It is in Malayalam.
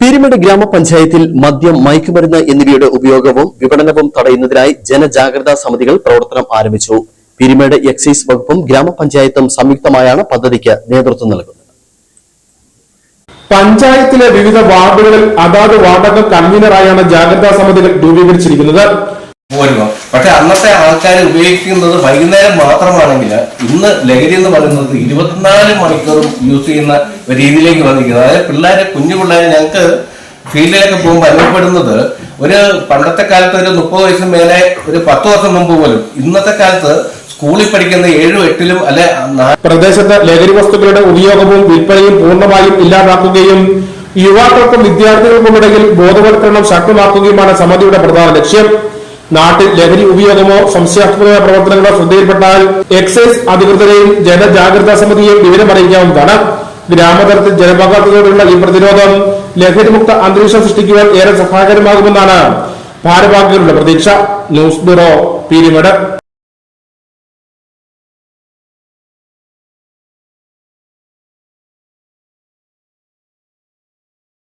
പീരുമേട് ഗ്രാമപഞ്ചായത്തിൽ മദ്യം, മയക്കുമരുന്ന് എന്നിവയുടെ ഉപയോഗവും വിപണനവും തടയുന്നതിനായി ജനജാഗ്രതാ സമിതികൾ പ്രവർത്തനം ആരംഭിച്ചു. പീരുമേട് എക്സൈസ് വകുപ്പും ഗ്രാമപഞ്ചായത്തും സംയുക്തമായാണ് പദ്ധതിക്ക് നേതൃത്വം നൽകുന്നത്. പഞ്ചായത്തിലെ വിവിധ വാർഡുകളിൽ അതാത് വാർഡുകൾ കൺവീനറായാണ് ജാഗ്രതാ സമിതികൾ രൂപീകരിച്ചിരിക്കുന്നത്. പക്ഷെ അന്നത്തെ ആൾക്കാർ ഉപയോഗിക്കുന്നത് വൈകുന്നേരം മാത്രമാണെങ്കിൽ ഇന്ന് ലഹരി എന്ന് പറയുന്നത് 24 മണിക്കൂറും യൂസ് ചെയ്യുന്ന ഒരു രീതിയിലേക്ക് വന്നിരിക്കുന്നത്. അതായത് കുഞ്ഞു പിള്ളേരെ ഞങ്ങൾക്ക് ഫീൽഡിലൊക്കെ പോകുമ്പോൾ അനുഭവപ്പെടുന്നത് ഒരു പണ്ടത്തെ കാലത്ത് ഒരു 30 വയസ്സിന് മേലെ ഒരു 10 വർഷം മുമ്പ് പോലും ഇന്നത്തെ കാലത്ത് സ്കൂളിൽ പഠിക്കുന്ന 7, 8 അല്ലെ പ്രദേശത്ത് ലഹരി വസ്തുക്കളുടെ ഉപയോഗവും വിൽപ്പനയും പൂർണ്ണമായും ഇല്ലാതാക്കുകയും യുവാക്കൾക്കും വിദ്യാർത്ഥികൾക്കും ഇടയിൽ ബോധവൽക്കരണം ശക്തമാക്കുകയുമാണ് സമിതിയുടെ പ്രധാന ലക്ഷ്യം. നാട്ടിൽ ലഹരി ഉപയോഗമോ സംശയാസ്പദമായ പ്രവർത്തനങ്ങളോ ശ്രദ്ധയിൽപ്പെട്ടാൽ എക്സൈസ് അധികൃതരെയും ജനജാഗ്രതാ സമിതിയെയും വിവരമറിയിക്കാവുന്നതാണ്. ഗ്രാമതലത്തിൽ ജനപങ്കാളിത്തത്തോടുള്ള ഈ പ്രതിരോധം ലഹരിമുക്ത അന്തരീക്ഷം സൃഷ്ടിക്കുവാൻ ഏറെ സഹായകരമാകുമെന്നാണ് ഭാരവാഹികളുടെ പ്രതീക്ഷ. News bureau, Peermade.